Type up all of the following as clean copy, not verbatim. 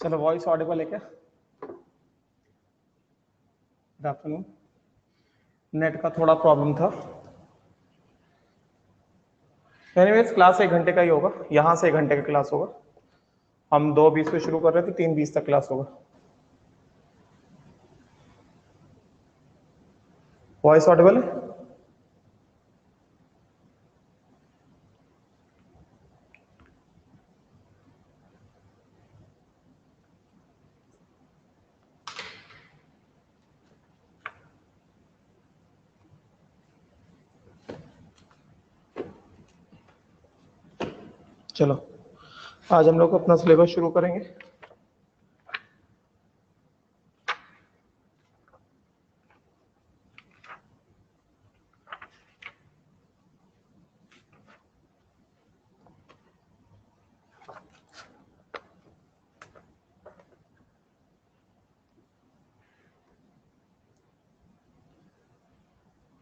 चलो, voice Audible है क्या? Good afternoon. नेट का थोड़ा प्रॉब्लम था। एनीवेज, क्लास 1 घंटे का ही होगा, यहाँ से 1 घंटे का क्लास होगा। हम 2:20 पे शुरू कर रहे थे, 3:20 तक क्लास होगा। वॉइस ऑडिबल है? चलो, आज हम लोग अपना सिलेबस शुरू करेंगे।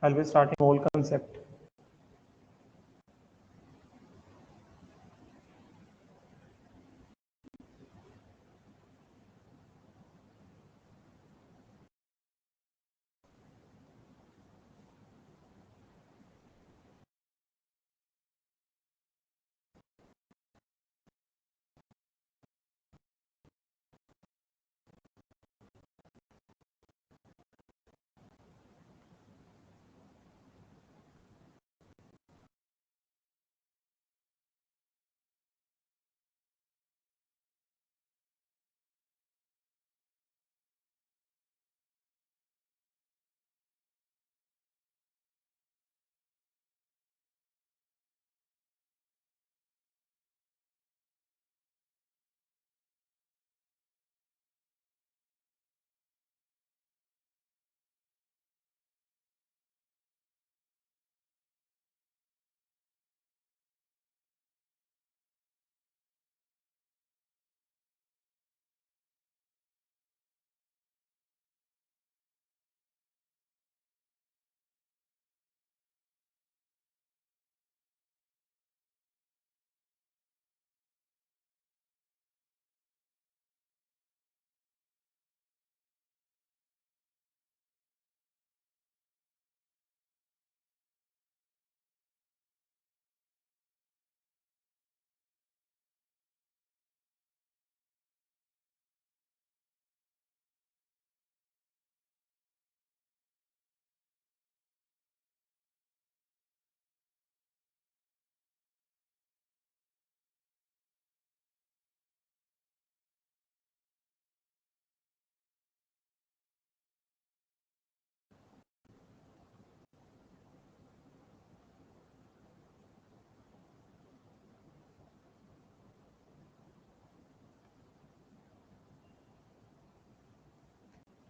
I'll be starting whole concept.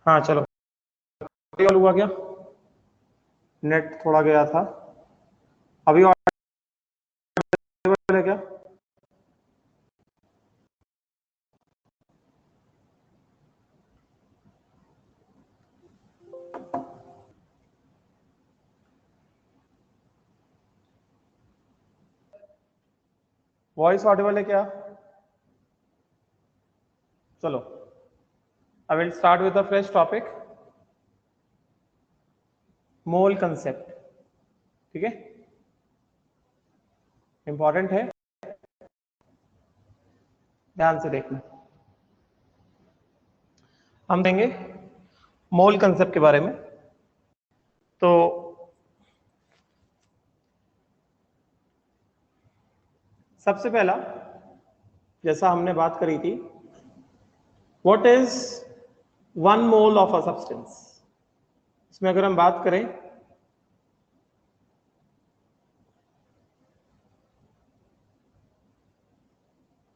हाँ चलो, हुआ क्या? नेट थोड़ा गया था। अभी ऑडिबल है क्या? वॉइस ऑडिबल है क्या? चलो, I will start with a fresh topic. Mole concept, ठीक है? इंपॉर्टेंट है, ध्यान से देखना। हम देंगे मोल कंसेप्ट के बारे में। तो सबसे पहला, जैसा हमने बात करी थी, what is 1 mole of a substance. इसमें अगर हम बात करें,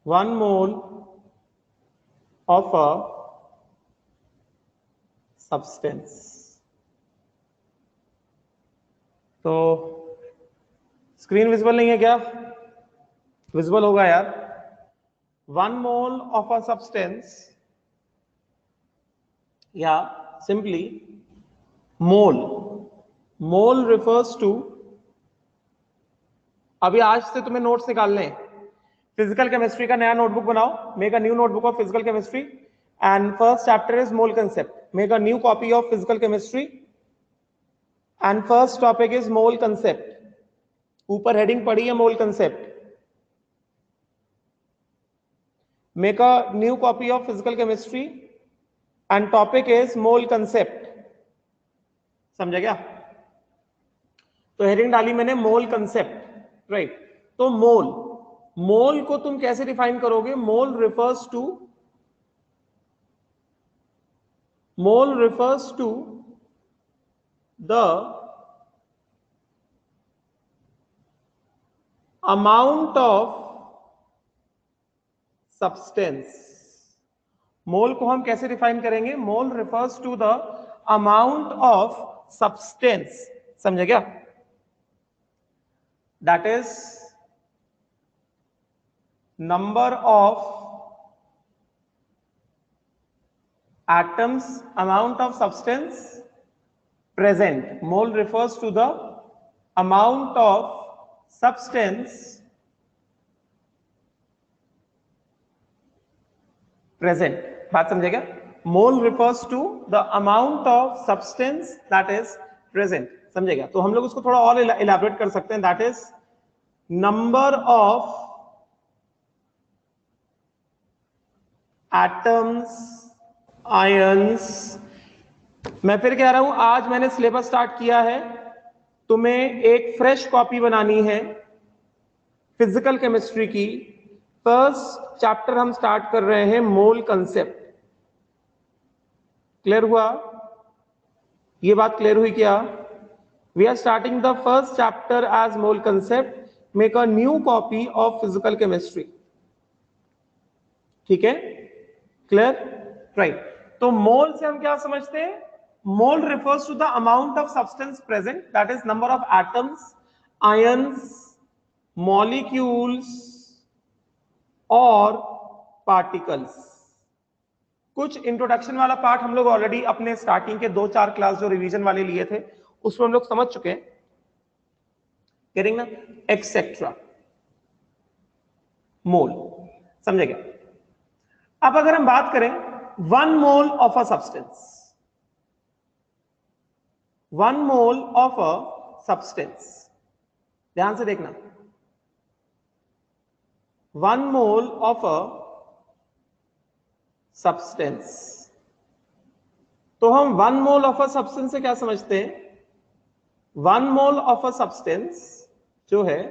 one mole of a substance, तो स्क्रीन विजिबल नहीं है क्या? विजिबल होगा यार। 1 मोल ऑफ अ सब्सटेंस, या simply mole, mole refers to, अभी आज से तुम्हें नोट्स निकालने हैं, फिजिकल केमिस्ट्री का नया नोटबुक बनाओ, make a new notebook of physical chemistry and first chapter is mole concept, make a new copy of physical chemistry and first topic is mole concept. ऊपर हेडिंग पड़ी है मोल concept. Make a new copy of physical chemistry and topic is mole concept. समझा क्या? तो heading डाली मैंने मोल concept, right. तो मोल को तुम कैसे डिफाइन करोगे? Mole refers to the amount of substance. Mole को हम कैसे डिफाइन करेंगे? Mole refers to the amount of substance. समझे क्या? That is number of atoms, amount of substance present. Mole refers to the amount of substance present. बात समझेगा? Mole refers to the amount of substance that is present. समझेगा? तो हम लोग उसको थोड़ा और elaborate कर सकते हैं. That is number of atoms, ions. मैं फिर कह रहा हूं, आज मैंने सिलेबस स्टार्ट किया है, तुम्हें एक फ्रेश कॉपी बनानी है फिजिकल केमिस्ट्री की। फर्स्ट चैप्टर हम स्टार्ट कर रहे हैं मोल कंसेप्ट। क्लियर हुआ? ये बात क्लियर हुई क्या? We are starting the first chapter as mole concept. Make a new copy of physical chemistry. ठीक है? क्लियर? राइट। तो मोल से हम क्या समझते हैं? Mole refers to the amount of substance present, that is number of atoms, ions, molecules और particles. कुछ इंट्रोडक्शन वाला पार्ट हम लोग ऑलरेडी अपने स्टार्टिंग के 2-4 क्लास जो रिवीजन वाले लिए थे उसमें हम लोग समझ चुके हैं, करेंगे ना, एक्सेट्रा। मोल समझेगा? अब अगर हम बात करें 1 mole of a substance, 1 mole of a substance, ध्यान से देखना, 1 मोल ऑफ अ सब्सटेंस। तो हम 1 मोल ऑफ अ सब्सटेंस से क्या समझते हैं? 1 मोल ऑफ अ सब्सटेंस जो है,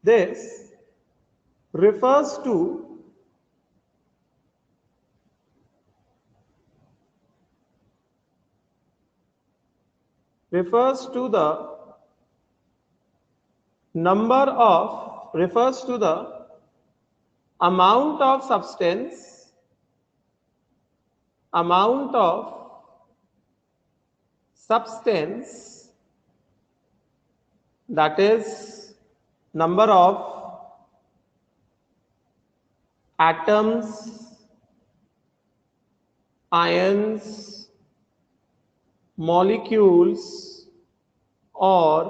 this refers to the number of, refers to the amount of substance, that is number of atoms, ions, molecules और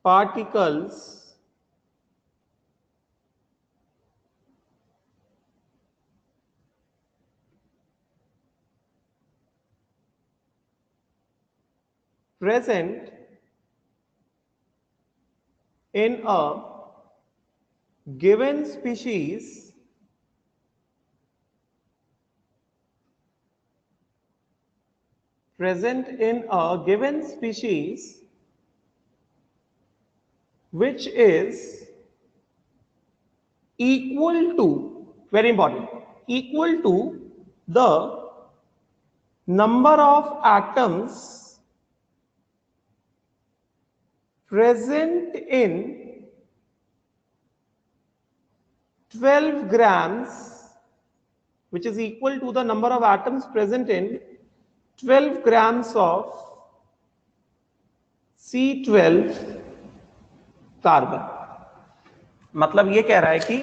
particles present in a given species which is equal to, very important, equal to the number of atoms present in 12 grams, which is equal to the number of atoms present in 12 grams of C12 carbon. मतलब ये कह रहा है कि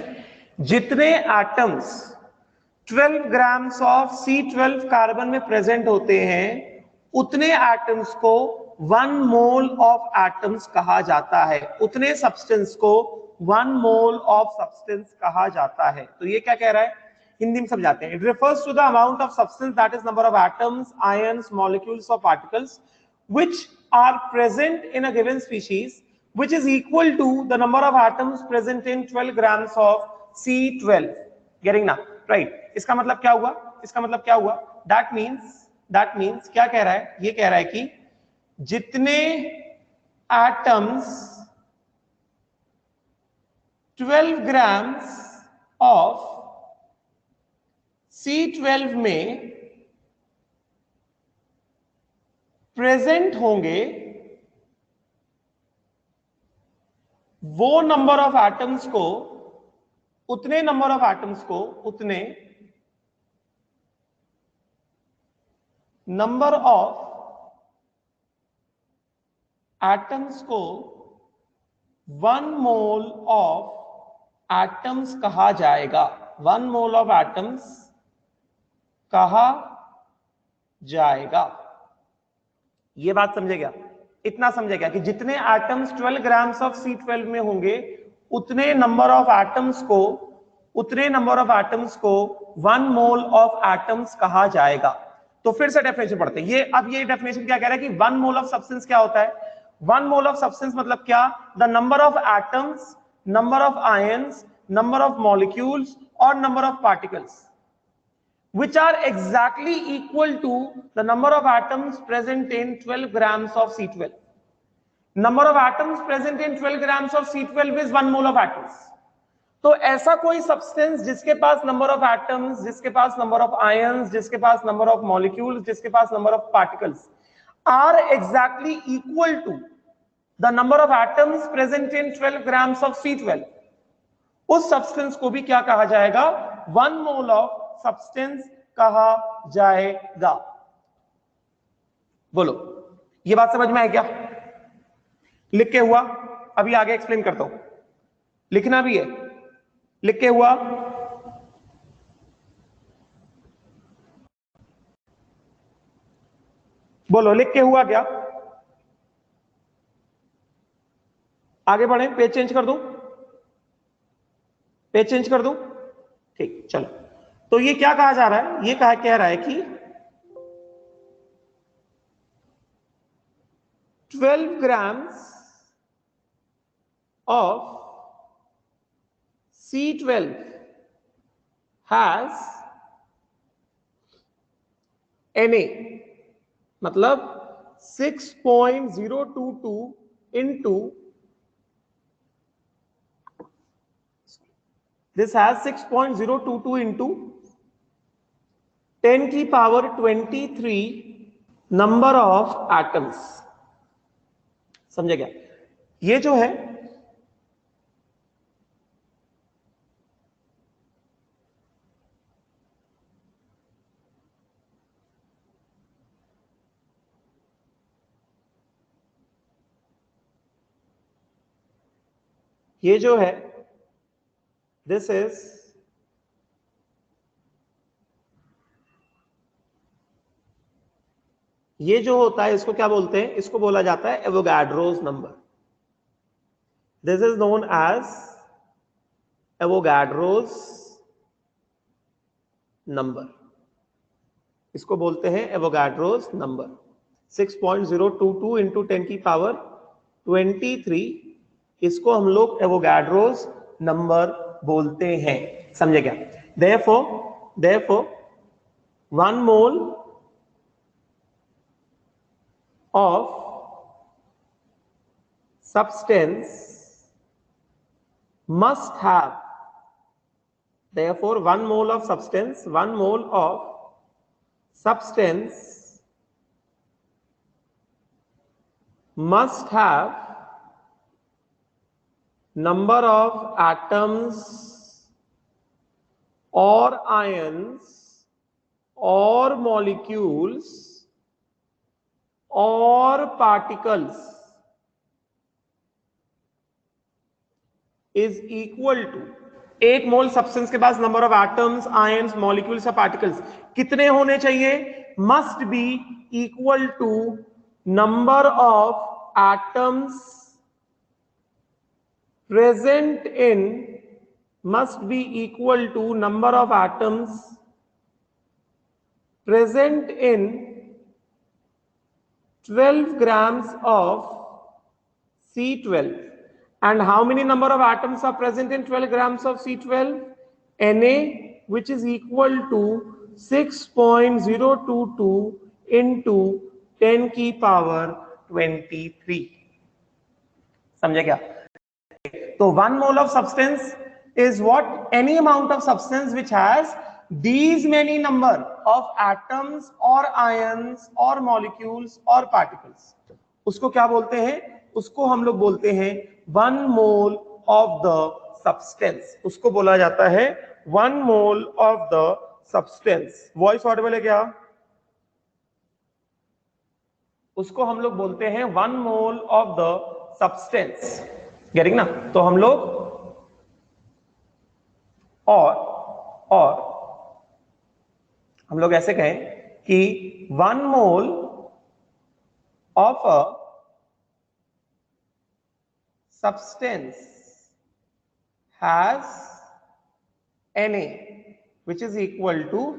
जितने atoms 12 grams of C12 carbon में present होते हैं उतने एटम्स को 1 मोल ऑफ एटम्स कहा जाता है, उतने सब्सटेंस को 1 मोल ऑफ सब्सटेंस कहा जाता है। तो ये क्या कह रहा है, हिंदी में समझाते हैं। It refers to the amount of substance that is number of atoms, ions, molecules और particles which are present in a given species, which is equal to the number of atoms present in 12 grams of C12. Getting now, right? इसका मतलब क्या हुआ, इसका मतलब क्या हुआ, that means क्या कह रहा है, ये कह रहा है कि जितने atoms 12 grams of C12 में प्रेजेंट होंगे, वो नंबर ऑफ एटम्स को, उतने नंबर ऑफ एटम्स को, उतने नंबर ऑफ एटम्स को 1 मोल ऑफ एटम्स कहा जाएगा। 1 मोल ऑफ एटम्स कहा जाएगा। ये बात समझेगा, इतना समझेगा कि जितने एटम्स 12 ग्राम्स ऑफ C12 में होंगे, उतने नंबर ऑफ एटम्स को, उतने नंबर ऑफ एटम्स को 1 मोल ऑफ एटम्स कहा जाएगा। तो फिर से डेफिनेशन पढ़ते हैं। ये अब ये डेफिनेशन क्या कह रहा है कि 1 मोल ऑफ सब्सटेंस क्या होता है। 1 मोल ऑफ सब्सटेंस मतलब क्या, the number of atoms, number of ions, number of molecules और number of particles which are exactly equal to the number of atoms present in 12 grams of C12. Number of atoms present in 12 grams of C12 is 1 mole of atoms. तो ऐसा कोई substance जिसके पास number of atoms, जिसके पास number of ions, जिसके पास number of molecules, जिसके पास number of particles are exactly equal to the number of atoms present in 12 grams of C12, उस सब्सटेंस को भी क्या कहा जाएगा, 1 मोल ऑफ सब्सटेंस कहा जाएगा। बोलो, ये बात समझ में आई क्या? लिख के हुआ, अभी आगे एक्सप्लेन करता हूं, लिखना भी है, लिख के हुआ। बोलो, लिख के हुआ क्या? आगे बढ़े, पेज चेंज कर दूं, पेज चेंज कर दूं, ठीक, चलो। तो ये क्या कहा जा रहा है, ये कह रहा है कि 12 grams of C12 has Na, मतलब 6.022 into, this has 6.022 into 10 की पावर 23 नंबर ऑफ एटम्स। समझे क्या? ये जो है, ये जो है, दिस इज ये जो होता है इसको क्या बोलते हैं, इसको बोला जाता है Avogadro's number. This is known as Avogadro's number, इसको बोलते हैं एवोगाड्रोस नंबर। 6.022 इंटू 10 की पावर 23, इसको हम लोग एवोगाड्रोस नंबर बोलते हैं। समझे क्या? therefore 1 mole of substance must have, therefore 1 mole of substance, 1 mole of substance must have number of atoms or ions or molecules और particles is equal to, 1 mole substance के पास number of atoms, ions, molecules या पार्टिकल्स कितने होने चाहिए, must be equal to number of atoms present in must be equal to number of atoms present in 12 grams of C12. And how many number of atoms are present in 12 grams of C12? Na, which is equal to 6.022 into 10 की power 23. समझे क्या? So 1 mole of substance is what? Any amount of substance which has these many number of atoms or ions or molecules or particles. उसको क्या बोलते हैं? उसको हम लोग बोलते हैं 1 mole of the substance. उसको बोला जाता है 1 mole of the substance. Voice Audible है क्या? उसको हम लोग बोलते हैं 1 mole of the substance. Getting ना? तो हम लोग और हम लोग ऐसे कहें कि 1 mole of a substance has Na, which is equal to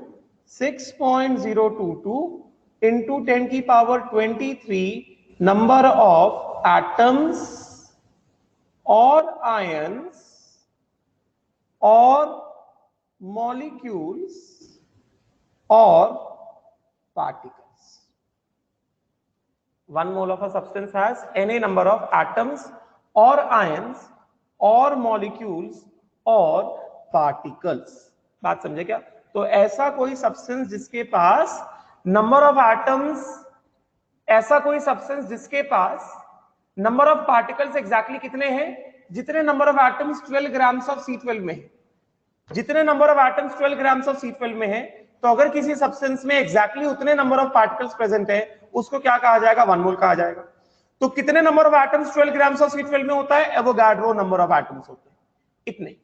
6.022 into 10 की power 23 number of atoms or ions or molecules or particles. 1 mole of a substance has Na number of atoms or ions or molecules or particles. बात समझे क्या? तो ऐसा कोई substance जिसके पास number of atoms, ऐसा कोई सब्सटेंस जिसके पास नंबर ऑफ पार्टिकल्स एग्जैक्टली कितने हैं? जितने number of atoms 12 grams of C12 में है, जितने number of atoms 12 grams of C12 में है, तो अगर किसी सब्सटेंस में एग्जैक्टली उतने नंबर ऑफ पार्टिकल्स प्रेजेंट है, उसको क्या कहा जाएगा? 1 मोल कहा जाएगा. तो कितने number of atoms 12 grams of C12 में होता है? एवोगाड्रो नंबर ऑफ एटम्स होते हैं, इतने.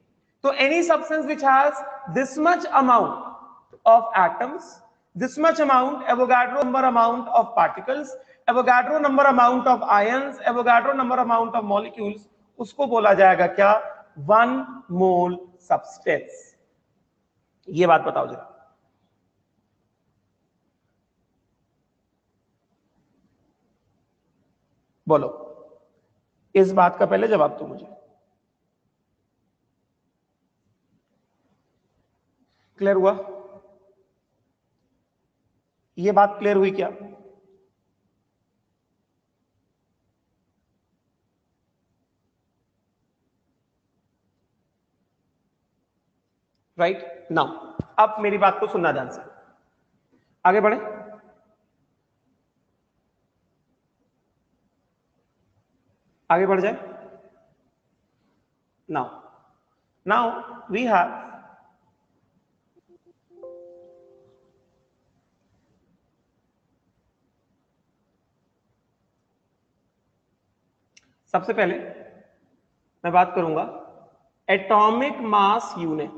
तो any substance which has this much amount of atoms, this much amount, Avogadro number amount of particles, Avogadro number amount of ions, Avogadro number amount of molecules, उसको बोला जाएगा क्या? 1 mole substance. ये बात बताओ जरा. बोलो, इस बात का पहले जवाब दो मुझे. क्लियर हुआ? ये बात क्लियर हुई क्या? राइट नाउ, अब मेरी बात को सुनना ध्यान से. आगे बढ़े. आगे बढ़ जाए. नाउ वी हैव सबसे पहले मैं बात करूंगा atomic mass unit.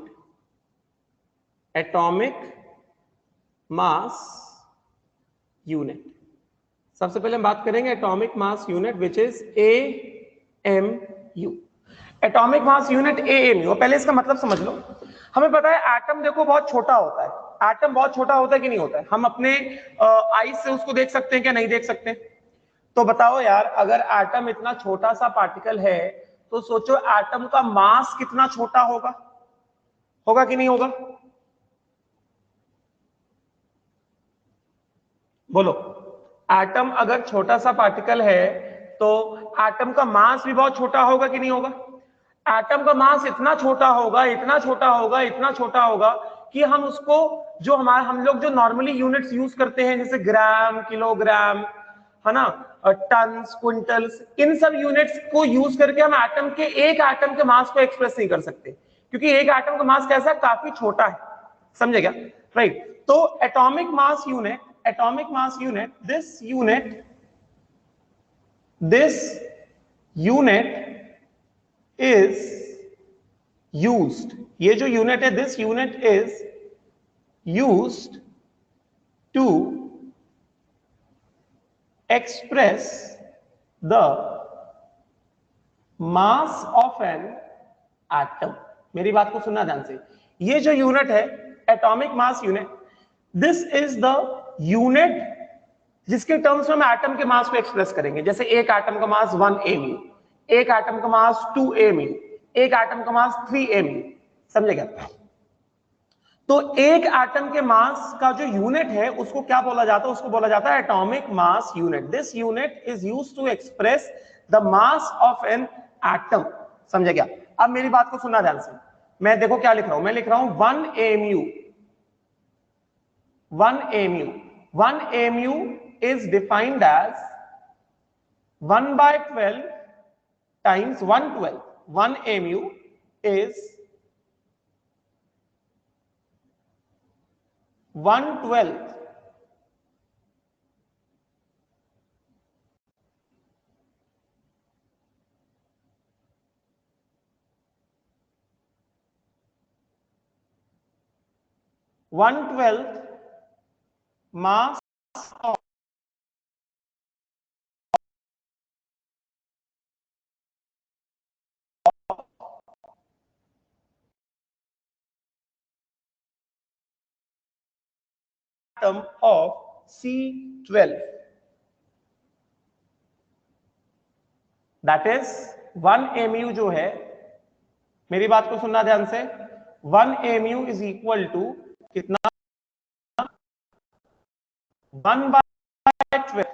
Atomic mass unit. सबसे पहले हम बात करेंगे atomic mass unit which is AMU. Atomic mass unit AMU. पहले इसका मतलब समझ लो. हमें पता है एटम देखो बहुत छोटा होता है. एटम बहुत छोटा होता है कि नहीं होता है? हम अपने आईज से उसको देख सकते हैं क्या? नहीं देख सकते. तो बताओ यार, अगर एटम इतना छोटा सा पार्टिकल है तो सोचो एटम का मास कितना छोटा होगा. होगा कि नहीं होगा? बोलो. एटम अगर छोटा सा पार्टिकल है तो एटम का मास भी बहुत छोटा होगा कि नहीं होगा? एटम का मास इतना छोटा होगा, इतना छोटा होगा, इतना छोटा होगा कि हम उसको जो हम लोग जो नॉर्मली यूनिट्स यूज करते हैं जैसे ग्राम, किलोग्राम, है ना, टन्स, क्विंटल्स, इन सब यूनिट्स को यूज करके हम एक एटम के मास को एक्सप्रेस नहीं कर सकते, क्योंकि एक एटम का मास कैसा? काफी छोटा है. समझे क्या? राइट. तो atomic mass unit, this unit is used. ये जो यूनिट है, this unit is used to express the mass of an atom. मेरी बात को सुनना ध्यान से, ये जो यूनिट है atomic mass unit, this is the unit जिसके टर्म्स में हम एटम के मास को एक्सप्रेस करेंगे। जैसे एक एटम का मास 1 mu, एक एटम का मास 2 mu, एक एटम का मास 3 mu। समझे क्या? तो एक एटम के मास का जो यूनिट है उसको क्या बोला जाता है? उसको बोला जाता है atomic mass unit. This unit is used to express the mass of an atom. समझे क्या? अब मेरी बात को सुनना ध्यान से, मैं देखो क्या लिख रहा हूं, मैं लिख रहा हूं 1 mu। 1 mu is defined as 1/12 times 1/12. 1 mu is 1/12 mass of atom of C12, that is 1 mu जो है, मेरी बात को सुनना ध्यान से, 1 mu is equal to कितना? 1/12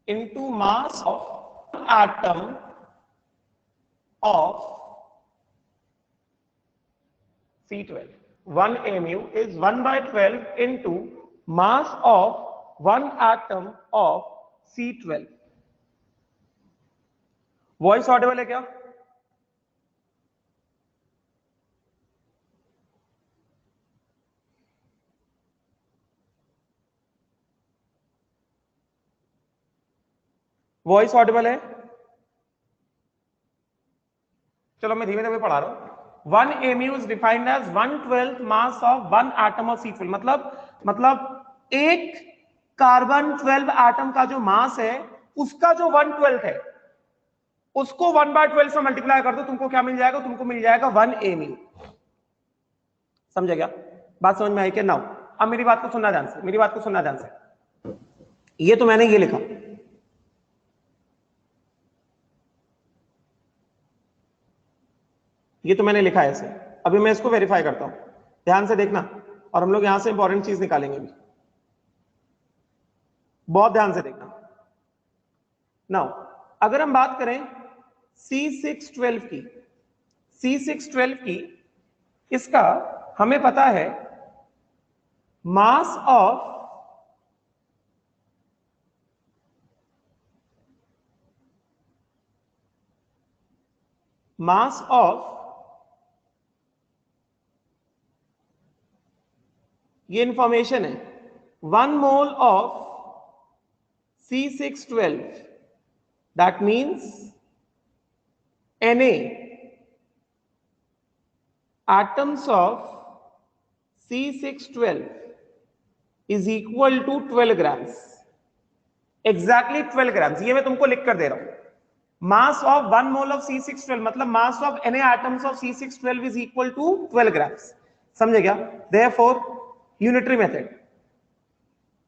into mass of atom of C12. 1 mu is 1/12 into mass of one atom of C12. Voice Audible है क्या? वॉइस ऑडिबल है? चलो मैं धीमे धीमे पढ़ा रहा हूं। 1 mu is defined as 1/12 mass of one atom of C12। मतलब एक कार्बन 12 एटम का जो मास है उसका जो 1/12 है उसको 1/12 से मल्टीप्लाई कर दो, तुमको क्या मिल जाएगा? तुमको मिल जाएगा 1 mu। समझे क्या? बात समझ में आई क्या? नाउ अब मेरी बात को सुनना ध्यान से, मेरी बात को सुनना ध्यान से। ये तो मैंने ये लिखा, ये तो मैंने लिखा है ऐसे। अभी मैं इसको वेरीफाई करता हूं, ध्यान से देखना, और हम लोग यहां से इंपॉर्टेंट चीज निकालेंगे भी, बहुत ध्यान से देखना। नाउ अगर हम बात करें C612 की, C612 की, इसका हमें पता है मास ऑफ ये इंफॉर्मेशन है 1 mole of C612, that means Na atoms of C612 is equal to 12 grams, exactly 12 grams। ये मैं तुमको लिख कर दे रहा हूं। Mass of 1 mole of C612 मतलब mass of Na atoms of C612 is equal to 12 grams। समझे क्या? Therefore unitary method,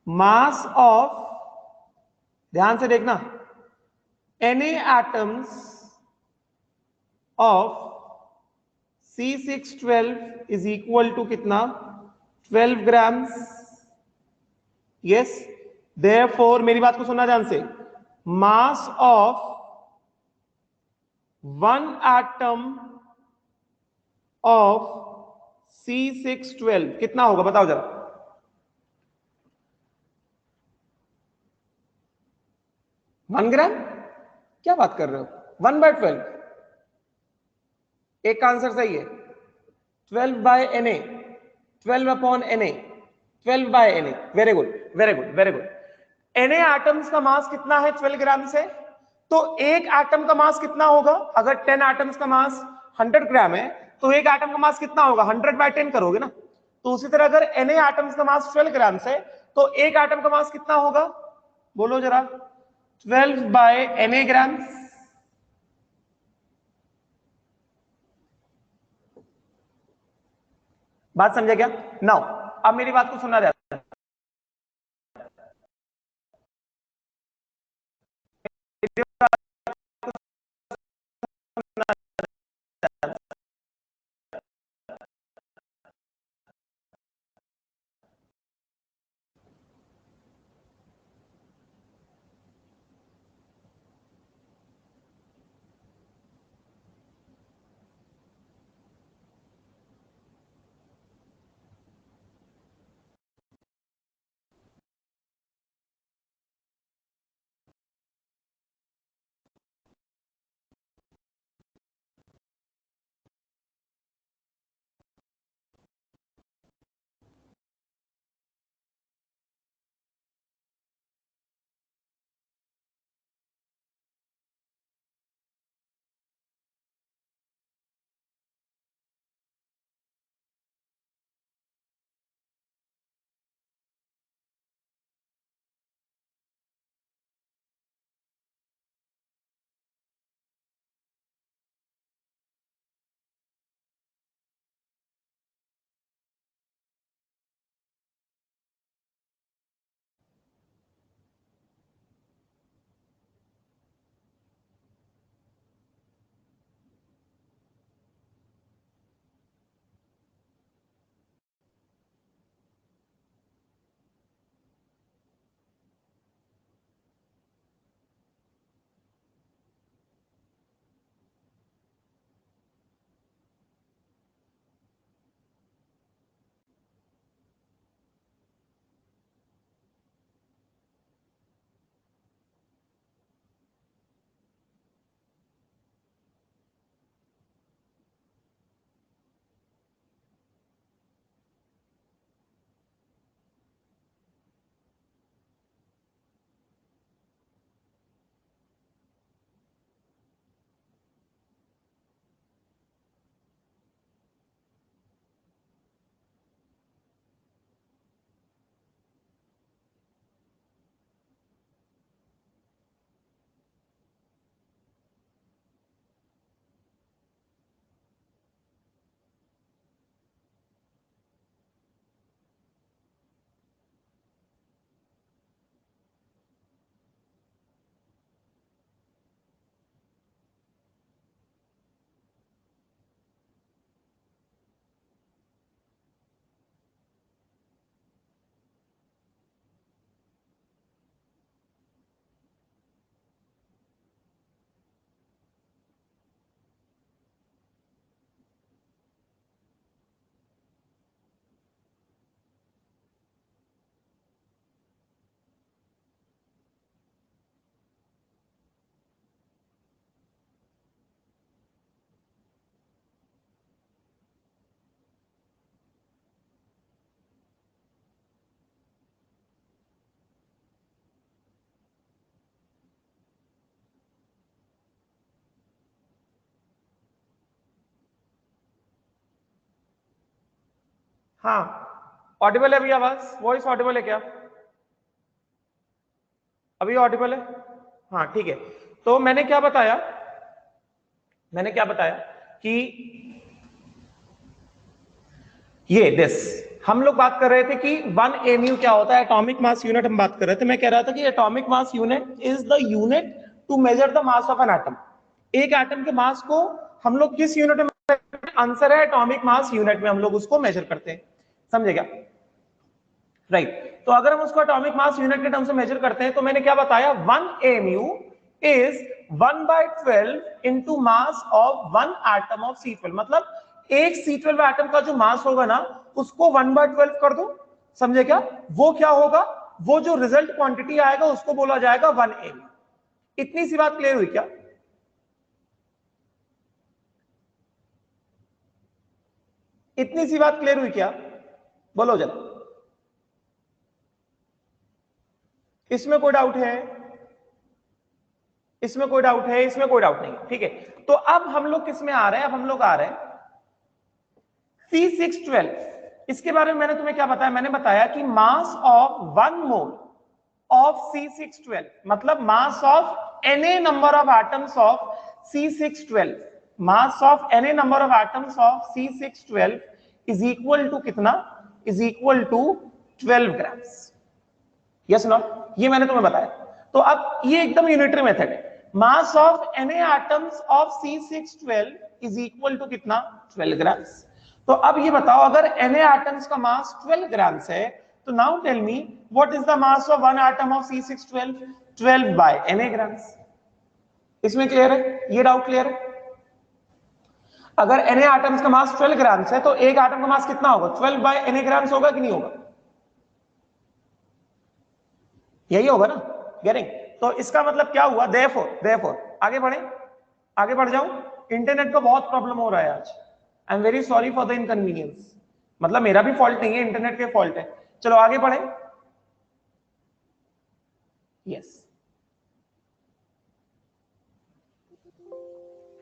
mass of, ध्यान से देखना, Na atoms of C612 is equal to कितना? 12 grams। यस, therefore मेरी बात को सुनना ध्यान से, मास of one atom of C612 कितना होगा? बताओ जरा। One gram? क्या बात कर रहे हो? 1/12, एक का आंसर सही है। 12 by Na, 12 upon Na, 12 by Na। Very good, very good, very good. Na atoms का मास कितना है 12 ग्राम से? तो एक एटम का मास कितना होगा? अगर 10 एटम्स का मास 100 ग्राम है तो एक एटम का मास कितना होगा? 100/10 करोगे ना, तो उसी तरह अगर Na एटम्स का मास 12 ग्राम है तो एक एटम का मास कितना होगा, बोलो जरा, 12 बाय Na ग्राम। बात समझे क्या? नाउ अब मेरी बात को सुनना जाता है। हाँ ऑडिबल है अभी आवाज, वॉइस ऑडिबल है क्या? अभी ऑडिबल है? हाँ ठीक है। तो मैंने क्या बताया कि ये दिस हम लोग बात कर रहे थे कि 1 mu क्या होता है, एटॉमिक मास यूनिट हम बात कर रहे थे। मैं कह रहा था कि atomic mass unit is the unit to measure the mass of an atom. एक एटम के मास को हम लोग किस यूनिट में, आंसर है एटॉमिक मास यूनिट में हम लोग उसको मेजर करते हैं, समझे क्या? राइट। तो अगर हम उसको एटॉमिक मास यूनिट के टर्म से मेजर करते हैं तो मैंने क्या बताया, 1 mu is 1/12 into mass of 1 atom of C12। मतलब एक C12 एटम का जो मास होगा ना उसको 1/12 कर दो, समझे क्या? वो क्या होगा, वो जो रिजल्ट क्वांटिटी आएगा उसको बोला जाएगा 1 mu। इतनी सी बात क्लियर हुई क्या? इतनी सी बात क्लियर हुई क्या? बोलो जरा, इसमें कोई डाउट है? इसमें कोई डाउट है? इसमें कोई डाउट नहीं, ठीक है। तो अब हम लोग किस में आ रहे हैं, अब हम लोग आ रहे हैं C612। इसके बारे में मैंने तुम्हें क्या बताया, मैंने बताया कि mass of 1 mole of C612 मतलब mass of any number of atoms of C612, mass of any number of atoms of C612 is equal to कितना, is equal to 12 grams. Yes not, ये मैंने तुम्हें बताया। तो अब ये एकदम यूनिटरी मेथड है, mass of any atoms of C612 is equal to कितना, 12 ग्राम्स। तो अब ये बताओ अगर एनी एटम्स का मास 12 ग्राम्स है, तो now tell me what is the mass of one atom of C612, 12 by any grams. इसमें क्लियर है, ये डाउट क्लियर है? अगर एनी एटम्स का मास 12 ग्राम्स है तो एक एटम का मास कितना होगा, 12 बाय एनी ग्राम्स होगा कि नहीं होगा? यही होगा ना, गेटिंग? तो इसका मतलब क्या हुआ, देयरफॉर आगे बढ़े, आगे बढ़ जाऊं। इंटरनेट को बहुत प्रॉब्लम हो रहा है आज, I am very sorry for the inconvenience, मतलब मेरा भी फॉल्ट नहीं है, इंटरनेट के फॉल्ट है। चलो आगे बढ़े। यस,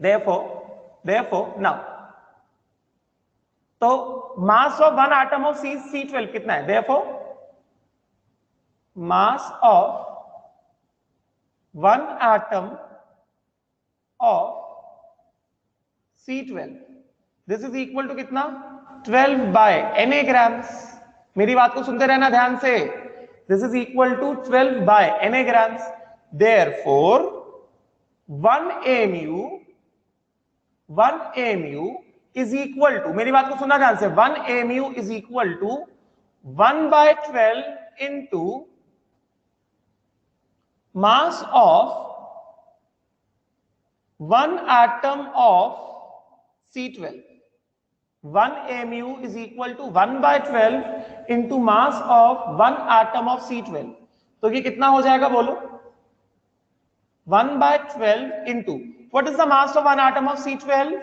देयरफॉर नाउ, तो mass of one atom of C12 कितना है, therefore mass of one atom of C12 this is equal to कितना, 12 बाय एनी ग्राम्स। मेरी बात को सुनते रहना ध्यान से, this is equal to 12 by any grams. Therefore 1 mu is equal to, मेरी बात को सुनना ध्यान से, 1 mu is equal to 1 by 12 into mass of one atom of C12। 1 mu is equal to 1 by 12 into mass of one atom of C12। तो ये कितना हो जाएगा बोलो, 1 by 12 into what is the mass of one atom of C12?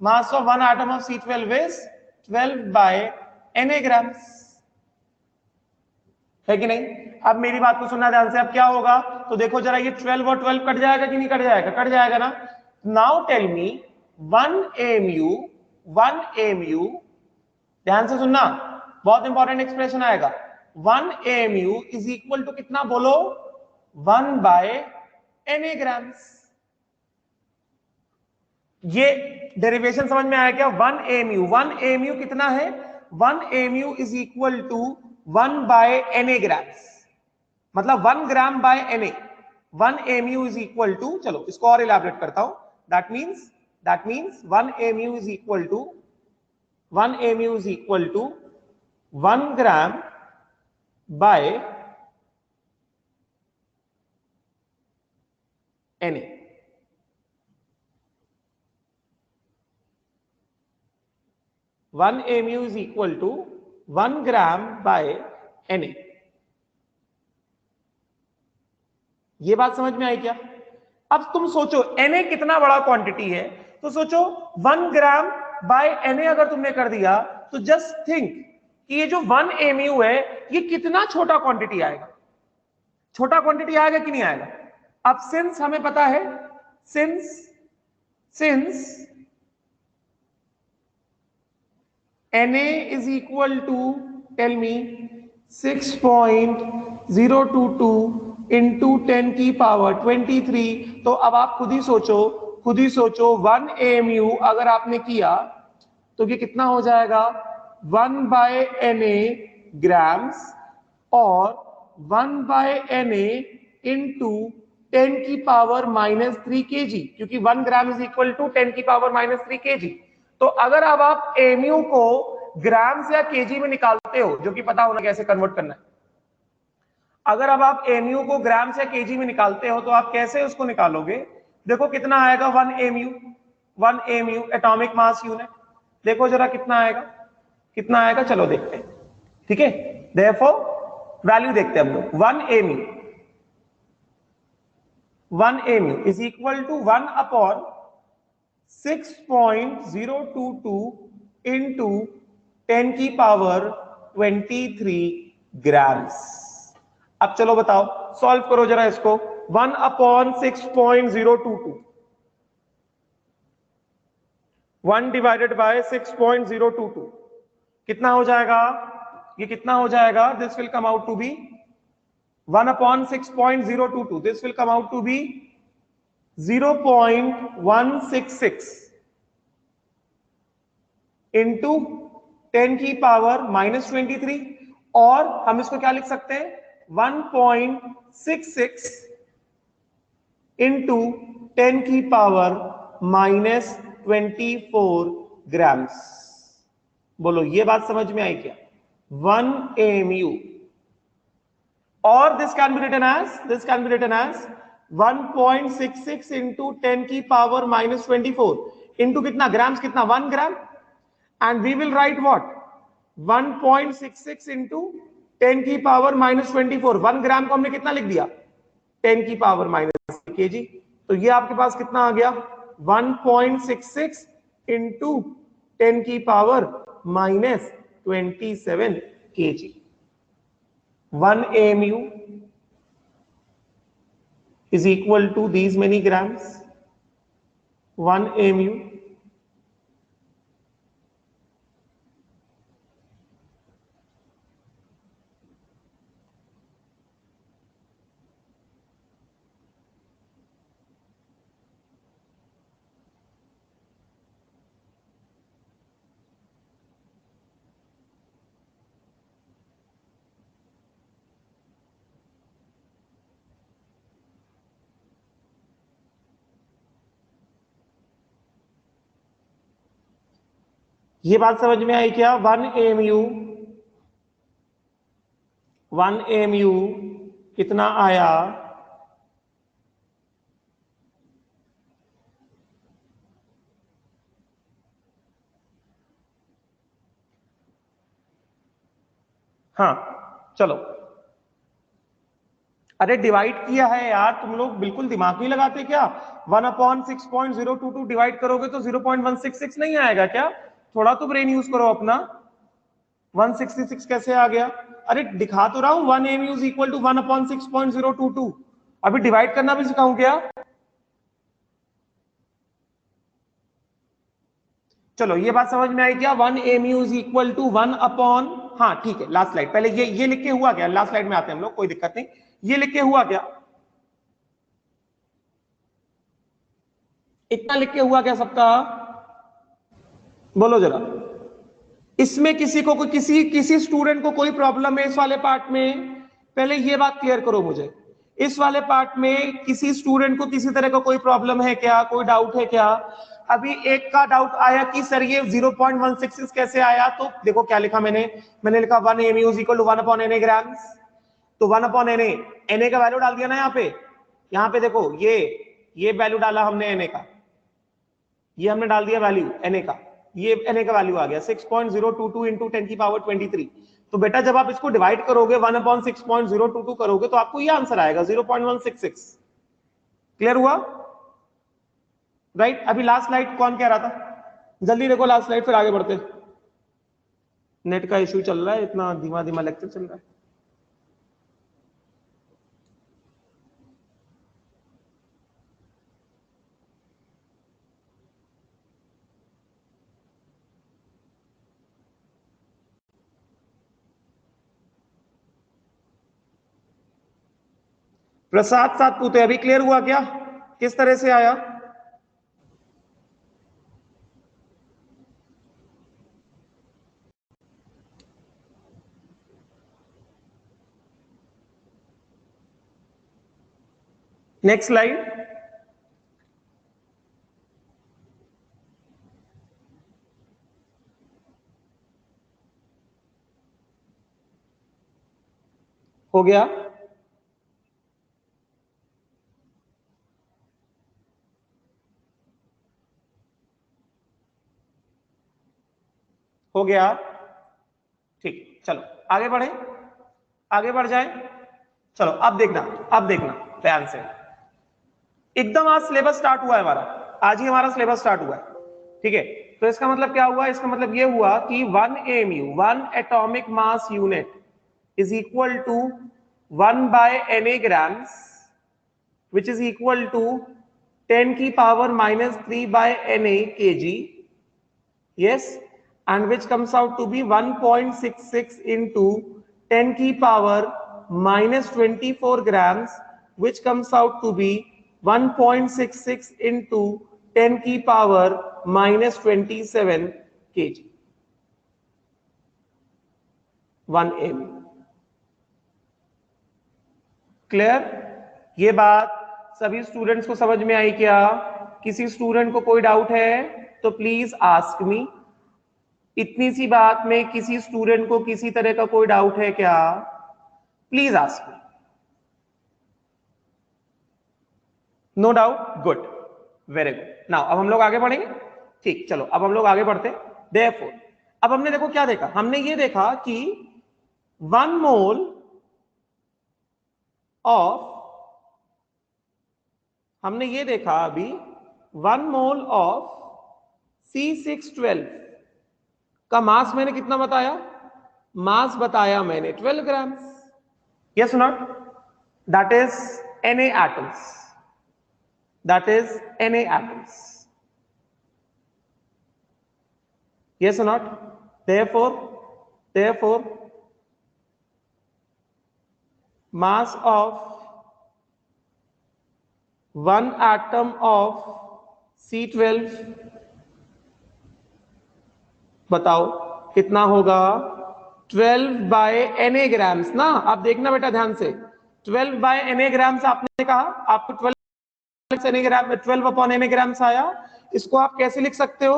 Mass of one atom of C12 is 12 by na grams, है कि नहीं? अब मेरी बात को सुनना ध्यान से, अब क्या होगा, तो देखो जरा, ये 12 और 12 कट जाएगा कि नहीं कट जाएगा, कट जाएगा ना। नाउ टेल मी 1 mu, ध्यान से सुनना, बहुत इंपॉर्टेंट एक्सप्रेशन आएगा। 1 mu इज इक्वल टू कितना बोलो, 1 बाय na ग्राम्स। ये डेरिवेशन समझ में आया क्या? 1 mu कितना है, 1 mu is equal to 1 by na grams, मतलब 1 gram by na। 1 mu is equal to, चलो इसको और इलैबोरेट करता हूं, that means 1 mu is equal to 1 mu is equal to 1 gram by Na। One mu is equal to 1 gram by Na। ये बात समझ में आई क्या? अब तुम सोचो Na कितना बड़ा क्वांटिटी है, तो सोचो 1 ग्राम बाय Na अगर तुमने कर दिया, तो जस्ट थिंक कि ये जो 1 mu है ये कितना छोटा क्वांटिटी आएगा, छोटा क्वांटिटी आएगा कि नहीं आएगा? अब सिंस हमें पता है, since Na is equal to, tell me, 6.022 into 10 की पावर 23। तो अब आप खुद ही सोचो 1 mu अगर आपने किया तो ये कितना हो जाएगा, 1 बाय Na ग्राम्स और 1 बाय Na इंटू 10 की पावर -3 kg, क्योंकि 1 ग्राम इज इक्वल टू 10 की पावर -3 kg। तो अगर अब आप mu को ग्राम्स या kg में निकालते हो, जो कि पता होना कैसे कन्वर्ट करना है, अगर अब आप mu को ग्राम्स या kg में निकालते हो तो आप कैसे उसको निकालोगे? देखो कितना आएगा 1 mu एटॉमिक मास यूनिट, देखो जरा कितना आएगा, चलो देखते हैं, ठीक है? देयरफॉर वैल्यू देखते हैं हम लोग। 1 mu is equal to 1 upon 6.022 into 10 की पावर 23 ग्राम्स। अब चलो बताओ, सॉल्व करो जरा इसको। 1 अपॉन 6.022, 1 डिवाइडेड बाय 6.022, कितना हो जाएगा, ये कितना हो जाएगा, this will come out to be 1/6.022, this will come out to be 0.166 into 10 की पावर -23, और हम इसको क्या लिख सकते हैं 1.66 इंटू 10 की पावर -24 ग्राम्स। बोलो ये बात समझ में आई क्या? 1 AMU, और this can be written as 1.66 into 10 की पावर -24 इंटू कितना ग्राम्स, कितना 1 gram, and we will write what 1.66 into 10 की पावर -24। 1 ग्राम को हमने कितना लिख दिया 10 की पावर -kg, तो ये आपके पास कितना आ गया 1.66 इंटू 10 की power -27 kg। 1 AMU is equal to these many grams. 1 AMU ये बात समझ में आई क्या? 1 AMU कितना आया, हाँ चलो, अरे डिवाइड किया है यार, तुम लोग बिल्कुल दिमाग नहीं लगाते क्या? 1/6.022 डिवाइड करोगे तो 0.166 नहीं आएगा क्या? थोड़ा तो ब्रेन यूज करो अपना। 166 कैसे आ गया? अरे दिखा तो रहा हूं 1 AMU इज इक्वल टू 1/6.022। अभी डिवाइड करना भी सिखाऊं क्या? चलो ये बात समझ में आई क्या? 1 AMU is equal to 1 upon, हाँ ठीक है, लास्ट स्लाइड, पहले ये लिख के हुआ क्या, लास्ट स्लाइड में आते हैं हम लोग, कोई दिक्कत नहीं। ये लिख के हुआ क्या, इतना लिख के हुआ क्या सबका, बोलो जरा। इसमें किसी को किसी स्टूडेंट को कोई प्रॉब्लम है इस वाले पार्ट में? पहले ये बात क्लियर करो मुझे, इस वाले पार्ट में किसी स्टूडेंट को किसी तरह का कोई प्रॉब्लम है क्या, कोई डाउट है क्या? अभी एक का डाउट आया कि सर ये 0.166 कैसे आया, तो देखो क्या लिखा मैंने लिखा 1 AMU is equal to 1 upon NA grams. तो 1 अपॉन NA का वैल्यू डाल दिया ना यहाँ पे देखो ये वैल्यू डाला हमने NA का, ये हमने डाल दिया वैल्यू NA का, ये NA का वैल्यू आ गया 6.022 इंटू 10 की पावर 23। तो बेटा जब आप इसको डिवाइड करोगे 1/6.022 करोगे तो आपको ये आंसर आएगा 0.166। क्लियर हुआ? राइट। अभी लास्ट स्लाइड कौन कह रहा था, जल्दी देखो लास्ट स्लाइड फिर आगे बढ़ते। नेट का इश्यू चल रहा है, इतना धीमा धीमा लेक्चर चल रहा है। प्रसाद सातपुते, अभी क्लियर हुआ क्या किस तरह से आया? Next slide. हो गया? हो गया? ठीक, चलो आगे बढ़े, आगे बढ़ जाए। चलो अब देखना ध्यान से। एकदम आज सिलेबस स्टार्ट हुआ है हमारा, आज ही हमारा सिलेबस स्टार्ट हुआ है, ठीक है? तो इसका मतलब क्या हुआ? इसका मतलब ये हुआ कि 1 AMU 1 atomic mass unit is equal to 1 by NA grams, which is equal to 10 की power -3 by NA kg, yes, and which comes out to be 1.66 into 10 की power minus 24 grams, which comes out to be 1.66 into 10 की power minus 27 kg, 1 ml. Clear? ये बात सभी students को समझ में आई क्या? किसी स्टूडेंट को कोई डाउट है तो प्लीज आस्क मी. इतनी सी बात में किसी स्टूडेंट को किसी तरह का कोई डाउट है क्या? Please ask me. No doubt? Good, very good. Now अब हम लोग आगे बढ़ेंगे. ठीक, चलो अब हम लोग आगे बढ़ते. देयरफॉर अब हमने देखो क्या देखा. हमने ये देखा कि 1 मोल ऑफ, हमने ये देखा अभी 1 मोल ऑफ C612 का मास मैंने कितना बताया? मास बताया मैंने 12 gram. Yes not? That is Na atoms. That is Na atoms. Yes or not? Therefore, mass of one atom of C12 बताओ कितना होगा? 12 बाय Na ग्राम्स ना. आप देखना बेटा ध्यान से. 12 बाय Na ग्राम्स आपने कहा, आपको 12 अपॉन Na ग्राम्स आया. इसको आप कैसे लिख सकते हो?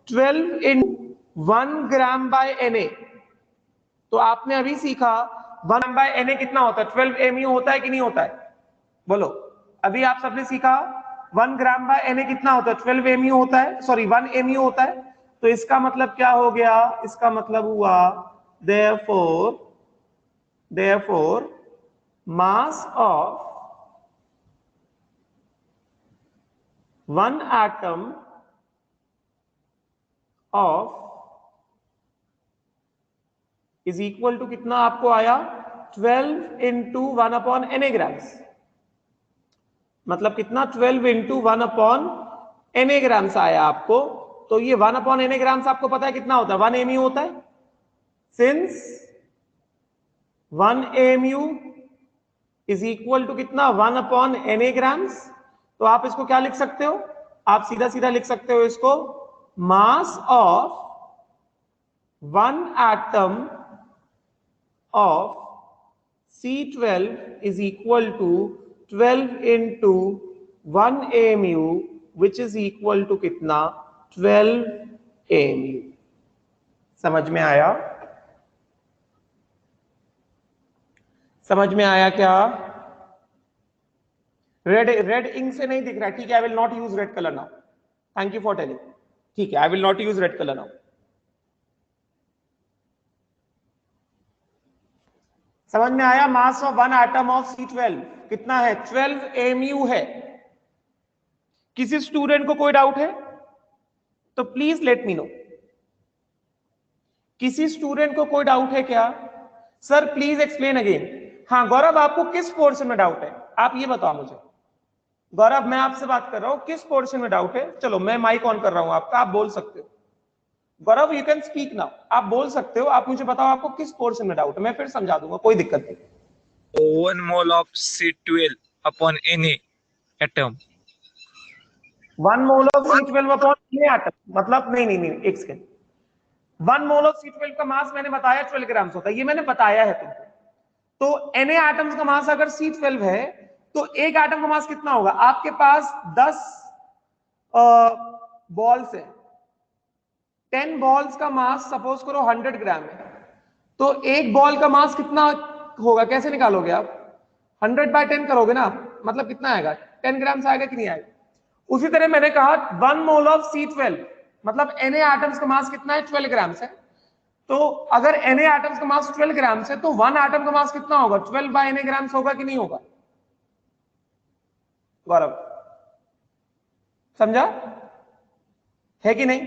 12 इन 1 ग्राम बाय Na. तो आपने अभी सीखा 1 ग्राम बाय Na कितना होता है? 12 mu होता है कि नहीं होता है? बोलो. अभी आप सबने सीखा 1 ग्राम बाय Na कितना होता है? 12 mu होता है, सॉरी 1 mu होता है. तो इसका मतलब क्या हो गया? इसका मतलब हुआ therefore mass of one atom of is equal to कितना आपको आया? 12 into 1 upon Na grams. मतलब कितना? 12 into 1 upon Na grams आया आपको. तो ये 1 upon Na grams आपको पता है कितना होता है? 1 mu होता है. Since 1 mu is equal to कितना? 1 upon Na grams. तो आप इसको क्या लिख सकते हो? आप सीधा सीधा लिख सकते हो इसको mass of 1 atom of C12 is equal to 12 into 1 mu, which is equal to कितना? 12 mu. समझ में आया? समझ में आया क्या? रेड इंक से नहीं दिख रहा. ठीक है, I will not use red colour now. Thank you for telling. ठीक है, I will not use red colour now. समझ में आया? Mass of 1 atom of C12 कितना है? 12 mu है. किसी स्टूडेंट को कोई डाउट है तो प्लीज लेट मी नो. किसी स्टूडेंट को कोई डाउट है क्या? Sir please explain again. हाँ गौरव, आपको किस पोर्शन में डाउट है? आप ये बताओ मुझे. गौरव, मैं आपसे बात कर रहा हूं, किस पोर्शन में डाउट है? चलो मैं माइक ऑन कर रहा हूं आपका, आप बोल सकते हो. गौरव यू कैन स्पीक नाउ. आप बोल सकते हो. आप मुझे बताओ आपको किस पोर्शन में डाउट है, मैं फिर समझा दूंगा, कोई दिक्कत नहीं. 1 mole of C12 upon Na atom. 1 mole of C12 upon Na atom मतलब नहीं, एक सेकंड. 1 मोल ऑफ C12 का मास मैंने बताया 12 ग्राम होता है. ये मैंने बताया है तुमको. तो Na एटम्स का मास अगर C12 है तो एक एटम का मास कितना होगा? आपके पास 10 बॉल्स है. 10 बॉल्स का मास सपोज करो 100 ग्राम है. तो एक बॉल का मास कितना होगा? कैसे निकालोगे आप? 100 बाय 10 करोगे ना, मतलब कितना आएगा? 10 ग्राम आएगा कि नहीं आएगा? उसी तरह मैंने कहा 1 मोल ऑफ C12 मतलब Na एटम्स का मास कितना है? 12 ग्राम है. तो अगर Na एटम्स का मास 12 ग्राम है तो 1 एटम का मास कितना होगा? 12 बाय Na ग्राम्स होगा कि नहीं होगा? गौरव समझा है कि नहीं?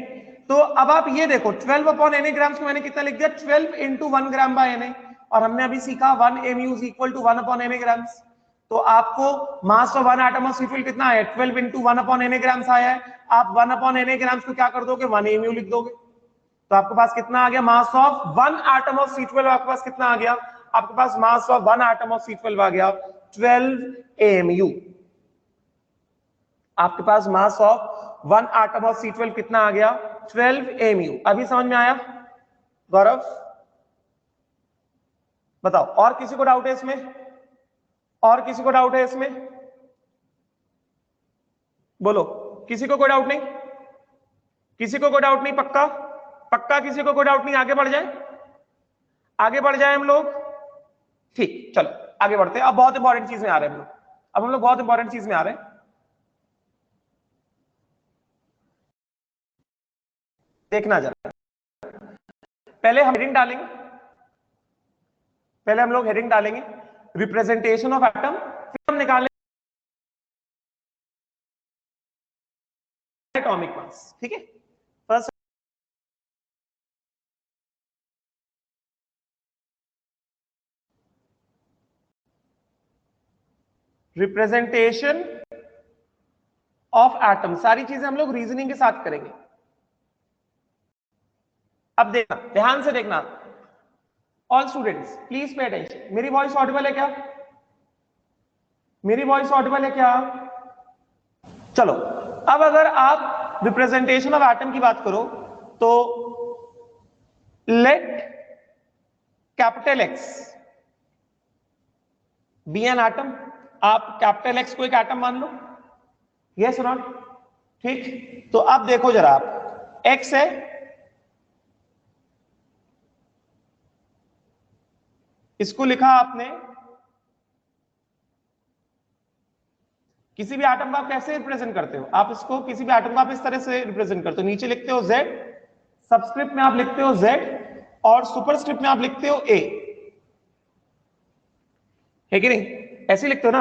तो अब आप ये देखो 12 अपॉन Na ग्राम्स को मैंने कितना लिख दिया? 12 इंटू 1 ग्राम बाय Na. और हमने अभी सीखा 1 mu is equal to 1 upon Na grams. तो आपको mass of 1 atom of C12 कितना है? 12 इंटू 1 अपॉन Na ग्राम्स आया है. आप 1 अपॉन Na ग्राम्स को क्या कर दोगे? 1 mu लिख दोगे. तो आपके पास कितना आ गया mass of one atom of C12, आपके पास कितना आ गया, आपके पास mass of one atom of C12 आ गया 12 AMU। आपके पास mass of one atom of C12 कितना आ गया 12 AMU। अभी समझ में आया गौरव? बताओ, और किसी को डाउट है इसमें? और किसी को डाउट है इसमें? बोलो, किसी को कोई डाउट नहीं? किसी को कोई डाउट नहीं? पक्का पक्का किसी को कोई डाउट नहीं? आगे बढ़ जाए, आगे बढ़ जाए हम लोग। ठीक, चलो आगे बढ़ते हैं। अब बहुत इंपॉर्टेंट चीज में आ रहे हैं हम लोग, अब हम लोग बहुत इंपॉर्टेंट चीज में आ रहे हैं। देखना जरा, पहले हम हेडिंग डालेंगे, पहले हम लोग हेडिंग डालेंगे रिप्रेजेंटेशन ऑफ एटम, फिर हम निकालेंगे एटॉमिक मास। ठीक है, फर्स्ट रिप्रेजेंटेशन ऑफ एटम, सारी चीजें हम लोग रीजनिंग के साथ करेंगे। अब देखना, ध्यान से देखना, all students please pay attention. मेरी वॉइस ऑडिबल है क्या? मेरी वॉइस ऑडिबल है क्या? चलो, अब अगर आप रिप्रेजेंटेशन ऑफ एटम की बात करो तो let capital X be an atom. आप कैपिटल एक्स को एक एटम मान लो, यस नॉट? ठीक, तो अब देखो जरा, आप एक्स है, इसको लिखा आपने, किसी भी एटम को आप कैसे रिप्रेजेंट करते हो? आप इसको, किसी भी एटम को आप इस तरह से रिप्रेजेंट करते हो, नीचे लिखते हो Z, सबस्क्रिप्ट में आप लिखते हो Z, और सुपरस्क्रिप्ट में आप लिखते हो A, है कि नहीं? ऐसे लिखते हो ना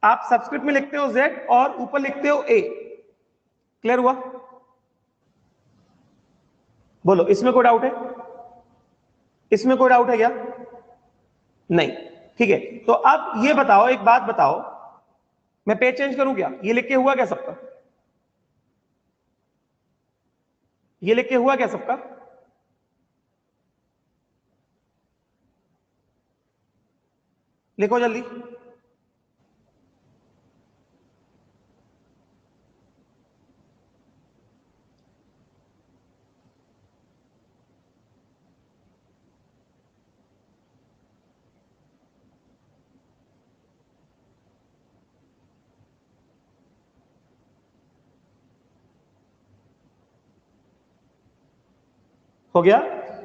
आप सबस्क्रिप्ट में लिखते हो Z और ऊपर लिखते हो A। क्लियर हुआ? बोलो, इसमें कोई डाउट है? इसमें कोई डाउट है क्या? नहीं, ठीक है। तो अब ये बताओ, एक बात बताओ, मैं पेज चेंज करूं क्या? ये लिख के हुआ क्या सबका? ये लिख के हुआ क्या सबका? लिखो जल्दी। हो गया?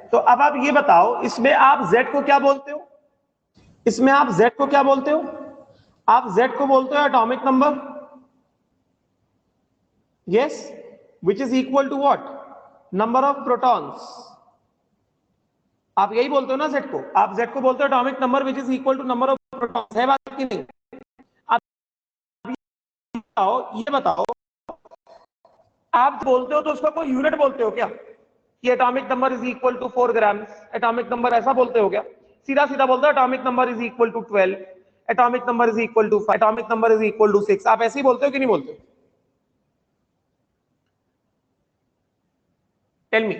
तो अब आप ये बताओ, इसमें आप Z को क्या बोलते हो? इसमें आप Z को क्या बोलते हो? आप Z को बोलते हो atomic number, yes, which is equal to what? Number of protons. आप यही बोलते हो ना Z को? आप Z को बोलते हो atomic number which is equal to number of protons, है बात की नहीं? आप ये बताओ, आप बोलते हो तो उसका कोई यूनिट बोलते हो क्या कि atomic number is equal to 4 gram? Atomic number ऐसा बोलते हो क्या? सीधा सीधा बोलते हो atomic number is equal to 12, atomic number is equal to 5, atomic number is equal to 6। आप ऐसे ही बोलते हो कि नहीं बोलते हो? टेल मी,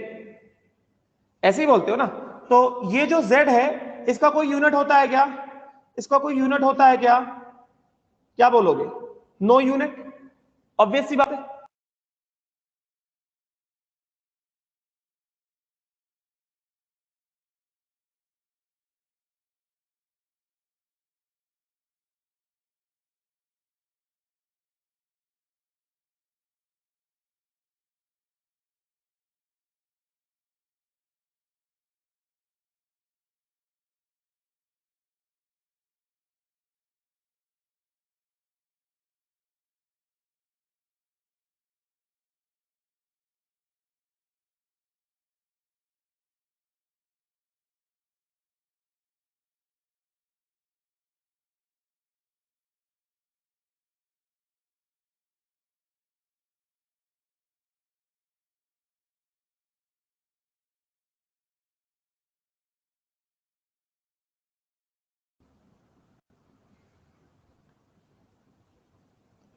ऐसे ही बोलते हो ना? तो ये जो Z है, इसका कोई यूनिट होता है क्या? इसका कोई यूनिट होता है क्या? क्या बोलोगे? नो यूनिट, ऑब्वियस सी बात है।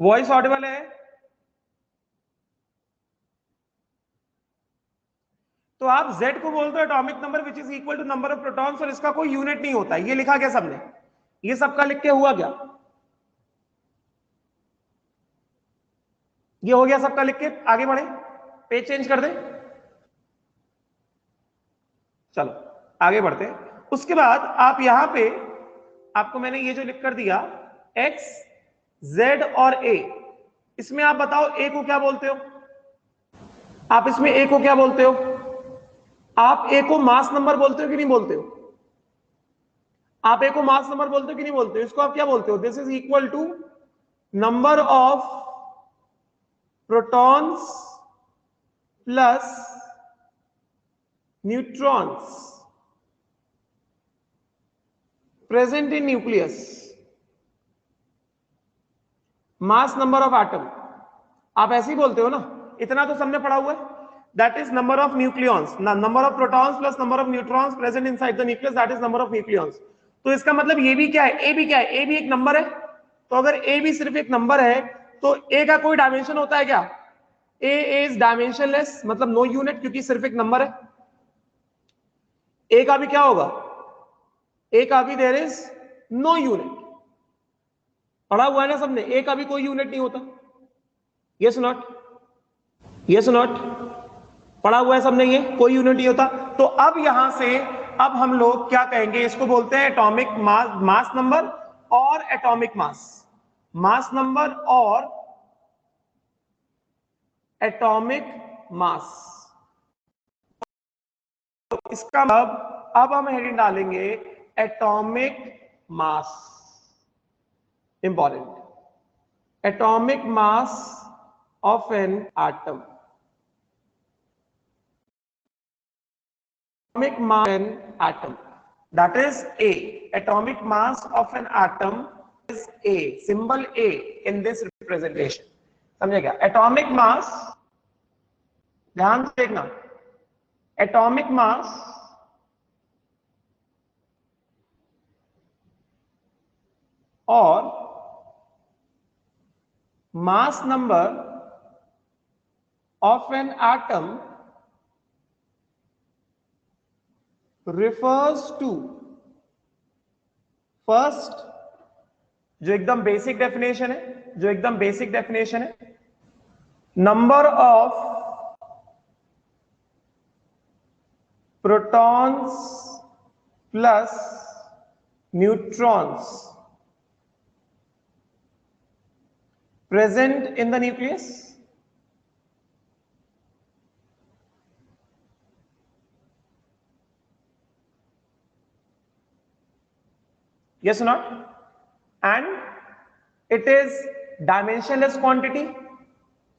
वॉइस ऑडिबल है? तो आप Z को बोलते हो atomic number which is equal to number of protons, और इसका कोई यूनिट नहीं होता। ये लिखा क्या सबने? ये सबका लिख के हुआ क्या? ये हो गया सबका लिख के। आगे बढ़े, पेज चेंज कर दे। चलो आगे बढ़ते हैं। उसके बाद आप यहां पे, आपको मैंने ये जो लिख कर दिया X, Z और A, इसमें आप बताओ A को क्या बोलते हो? आप इसमें A को क्या बोलते हो? आप A को मास नंबर बोलते हो कि नहीं बोलते हो? आप A को मास नंबर बोलते हो कि नहीं बोलते हो? इसको आप क्या बोलते हो? This is equal to number of protons plus neutrons present in nucleus, mass number of atom. आप ऐसे ही बोलते हो ना, इतना तो सबने पढ़ा हुआ है। That is number of nucleons, number of protons plus number of neutrons present inside the nucleus, that is number of nucleons. तो इसका मतलब ये भी क्या है? ए भी क्या है? ए भी एक नंबर है। तो अगर ए भी सिर्फ एक नंबर है तो ए का कोई डायमेंशन होता है क्या? ए इज डायमेंशनलेस, मतलब नो यूनिट, क्योंकि सिर्फ एक नंबर है। ए का भी क्या होगा? ए का भी देयर इज नो यूनिट। पढ़ा हुआ है ना सबने, ए का भी कोई यूनिट नहीं होता। Yes not? Yes not? पढ़ा हुआ है सबने, ये कोई यूनिट नहीं होता। तो अब यहां से अब हम लोग क्या कहेंगे? इसको बोलते हैं एटॉमिक मास, मास नंबर और एटॉमिक मास, मास नंबर और एटॉमिक मास। तो इसका मतलब अब हम हेडिंग डालेंगे atomic mass. Important, atomic mass of an atom, atomic mass of an atom, that is A. Atomic mass of an atom is A, symbol A in this representation. समझे क्या? Atomic mass, ध्यान से देखना, atomic mass और मास number of an atom refers to, first, जो एकदम basic definition है, जो एकदम बेसिक डेफिनेशन है, number of protons plus neutrons present in the nucleus, yes or not? And it is dimensionless quantity,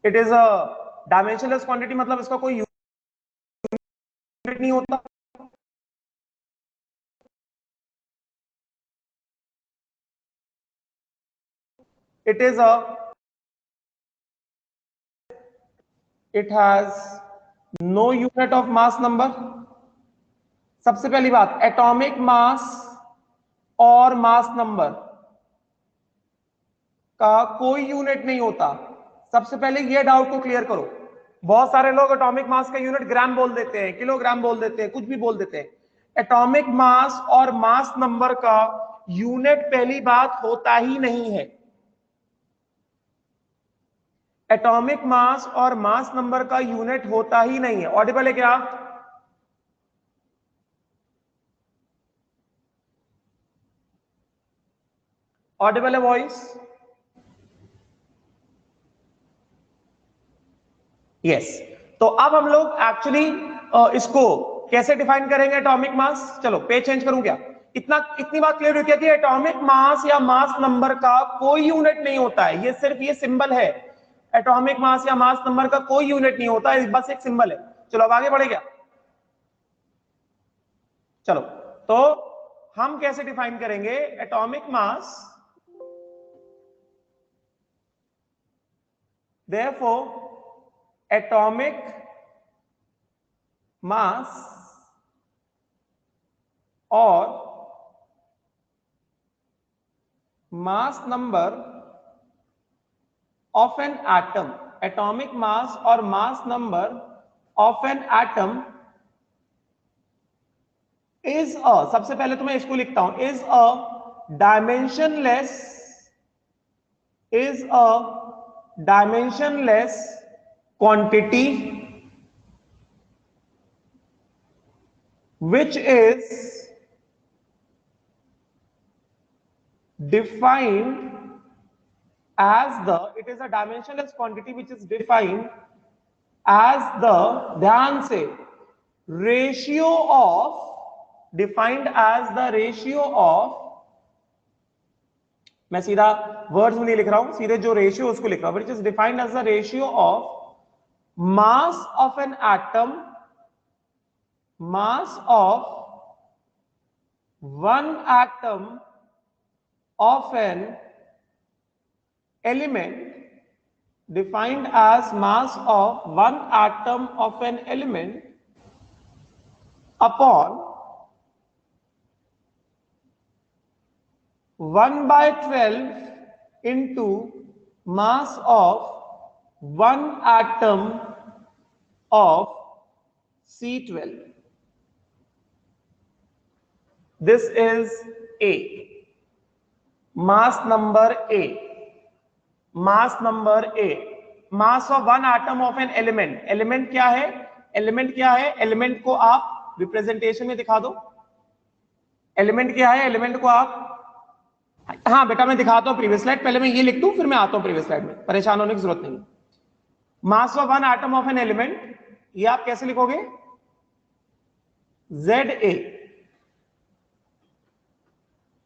it is a dimensionless quantity, मतलब इसका कोई unit नहीं होता। it is a, it has no unit of mass number। सबसे पहली बात, atomic mass और mass number का कोई यूनिट नहीं होता। सबसे पहले ये डाउट को क्लियर करो। बहुत सारे लोग एटॉमिक मास का यूनिट ग्राम बोल देते हैं, किलोग्राम बोल देते हैं, कुछ भी बोल देते हैं। एटॉमिक मास और मास नंबर का यूनिट पहली बात होता ही नहीं है। एटॉमिक मास और मास नंबर का यूनिट होता ही नहीं है। ऑडिबल है क्या? ऑडिबल है वॉइस? यस। तो अब हम लोग एक्चुअली इसको कैसे डिफाइन करेंगे एटॉमिक मास? चलो पेज चेंज करूं क्या? इतनी बात क्लियर हो गया कि एटॉमिक मास या मास नंबर का कोई यूनिट नहीं होता है, ये सिर्फ ये सिंबल है। एटॉमिक मास या मास नंबर का कोई यूनिट नहीं होता है, बस एक सिंबल है। चलो अब आगे बढ़े क्या? चलो तो हम कैसे डिफाइन करेंगे atomic mass? therefore atomic mass और mass number of an atom, atomic mass और mass number of an atom is a, सबसे पहले तो मैं इसको लिखता हूं, is a dimensionless quantity which is defined as the, it is a dimensionless quantity which is defined as the, ध्यान से, ratio of, defined as the ratio of, मैं सीधा वर्ड्स में नहीं लिख रहा हूं, सीधे जो रेशियो उसको लिख रहा हूं, which is defined as the ratio of mass of an atom, mass of one atom of an element, defined as mass of one atom of an element upon 1/12 into mass of one atom of C12. This is A. Mass number A. Mass number A. Mass of one atom of an element. Element क्या है? Element क्या है? Element को आप representation में दिखा दो. Element क्या है? Element को आप, हाँ बेटा मैं दिखाता हूं प्रीवियस स्लाइड, पहले मैं ये लिख दूं फिर मैं आता हूं प्रीवियस स्लाइड में, परेशान होने की जरूरत नहीं. Mass of one atom of an element, ये आप कैसे लिखोगे? ZA.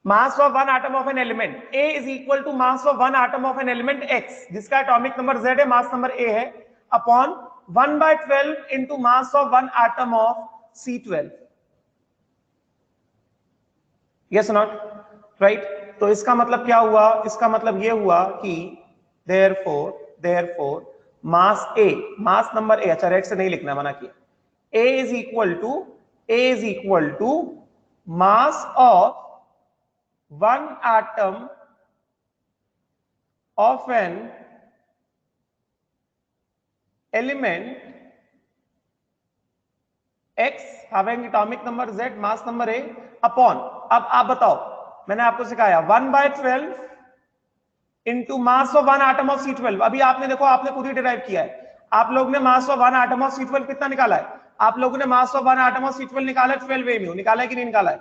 Mass of one atom of an element A is equal to mass of one atom of an element X, जिसका एटॉमिक नंबर Z है, मास नंबर A है, upon 1/12 into mass of one atom of C12. Yes not right? तो इसका मतलब क्या हुआ? इसका मतलब यह हुआ कि therefore mass A, mass number A, अच्छा रेड से नहीं लिखना, मना किया, A is equal to mass of one atom of an element X having atomic number Z, mass number A, upon, अब आप बताओ, मैंने आपको सिखाया 1/12 into mass of one atom of C12. अभी आपने देखो, आपने खुद ही डिराइव किया है, आप लोग ने मास of one atom of C12 कितना निकाला है? आप लोगों ने मास of one atom of C12 निकाला है 12 mu, निकाला है कि नहीं निकाला है?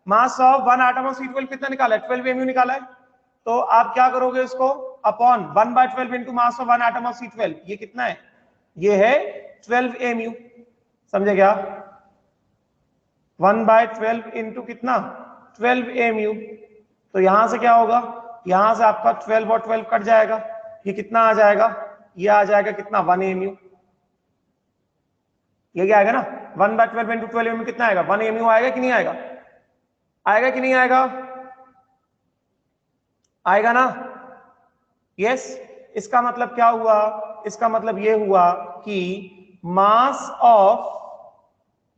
Mass of one atom of C12 कितना निकाला है? 12 mu निकाला है. तो आप क्या करोगे इसको? Upon 1/12 into mass of one atom of C12, ये कितना है? ये है 12 mu. समझे क्या? 1/12 इंटू कितना? 12 mu. तो यहां से क्या होगा? यहां से आपका 12 और 12 कट जाएगा, ये कितना आ जाएगा? ये आ जाएगा कितना? 1 mu. ये क्या आएगा ना? 1/12 इंटू 12 mu कितना आएगा? 1 mu आएगा कि नहीं आएगा? आएगा कि नहीं आएगा? आएगा ना? यस. इसका मतलब क्या हुआ? इसका मतलब यह हुआ कि मास of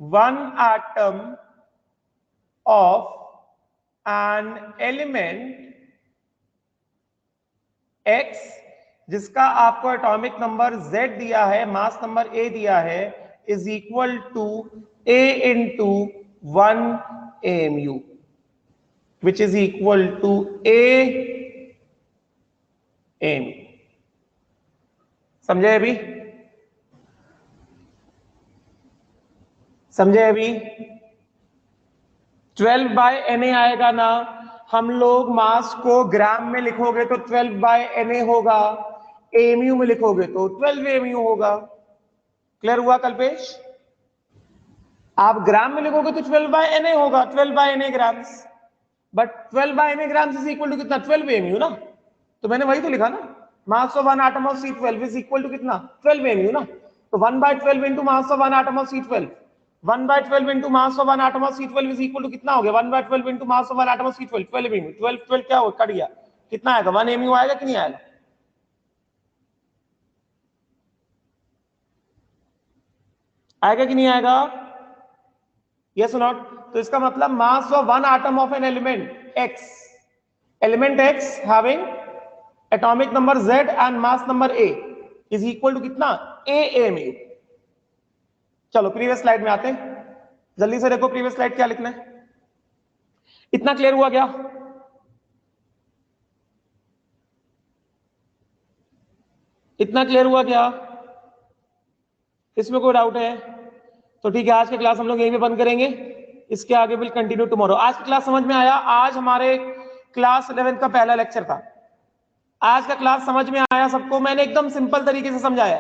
one atom of an element X, जिसका आपको एटॉमिक नंबर Z दिया है, मास नंबर A दिया है, is equal to A into 1 mu, which is equal to A mu. समझे अभी? समझे अभी? 12/Na आएगा ना? हम लोग मास को ग्राम में लिखोगे तो 12/Na होगा, mu में लिखोगे तो 12 mu होगा. क्लियर हुआ कल्पेश? आप ग्राम में लिखोगे तो 12/Na होगा, 12/Na grams, but 12/Na grams is equal to कितना? 12 mu ना. तो मैंने वही तो लिखा ना, mass of one atom of C12 is equal to कितना? 12 mu ना. तो 1/12 into mass of one atom of C12, 1/12 into mass of one atom of C12 is equal to कितना हो गया? 1/12 into mass of one atom of C12, 12 mu. 12 क्या हो cut गया, कितना आएगा? 1 mu आएगा कि नहीं आएगा? आएगा कि नहीं आएगा? Yes not? तो इसका मतलब mass of one atom of an element X having atomic number Z and mass number A is equal to कितना? A mu. चलो प्रीवियस स्लाइड में आते हैं. जल्दी से देखो प्रीवियस स्लाइड क्या लिखना है। इतना क्लियर हुआ क्या? इतना क्लियर हुआ क्या? इसमें कोई डाउट है तो ठीक है, आज की क्लास हम लोग यहीं पे बंद करेंगे, इसके आगे विल कंटिन्यू टुमारो। आज की क्लास समझ में आया? आज हमारे क्लास 11 का पहला लेक्चर था। आज का क्लास समझ में आया सबको? मैंने एकदम सिंपल तरीके से समझाया,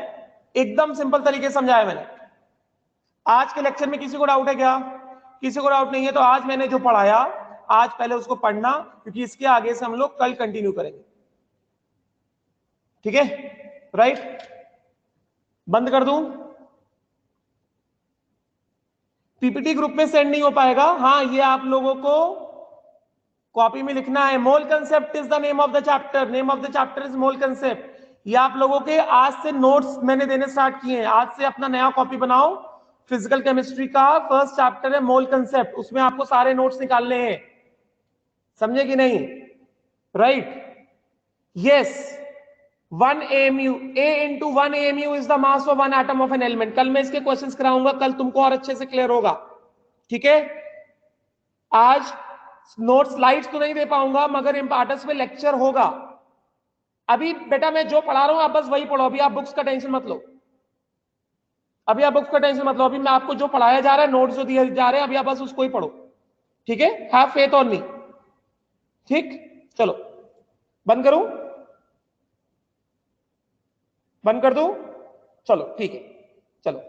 एकदम सिंपल तरीके से समझाया मैंने। आज के लेक्चर में किसी को डाउट है क्या? किसी को डाउट नहीं है तो आज मैंने जो पढ़ाया आज पहले उसको पढ़ना, क्योंकि इसके आगे से हम लोग कल कंटिन्यू करेंगे। ठीक है, राइट? बंद कर दूं? पीपीटी ग्रुप में सेंड नहीं हो पाएगा। हाँ, ये आप लोगों को कॉपी में लिखना है। मोल concept is the name of the chapter. Name of the chapter is mole concept. ये आप लोगों के आज से नोट्स मैंने देने स्टार्ट किए हैं। आज से अपना नया कॉपी बनाओ। फिजिकल केमिस्ट्री का फर्स्ट चैप्टर है मोल कंसेप्ट, उसमें आपको सारे नोट्स निकालने हैं। समझे कि नहीं? Right? Yes. 1 AMU, A into 1 AMU is the mass of one atom of an element। कल मैं इसके क्वेश्चंस कराऊंगा, कल तुमको और अच्छे से क्लियर होगा। ठीक है, आज नोट स्लाइड्स तो नहीं दे पाऊंगा मगर इंपॉर्टेंस में लेक्चर होगा। अभी बेटा मैं जो पढ़ा रहा हूं आप बस वही पढ़ो, अभी आप बुक्स का टेंशन मत लो। अभी आप बुक्स का टेंशन मत लो, अभी मैं आपको जो पढ़ाया जा रहा है, नोट्स जो दिए जा रहे हैं, अभी आप बस उसको ही पढ़ो। ठीक है, हैव फेथ ऑन मी। ठीक, चलो बंद करूं? बंद कर दूं? चलो ठीक है, चलो।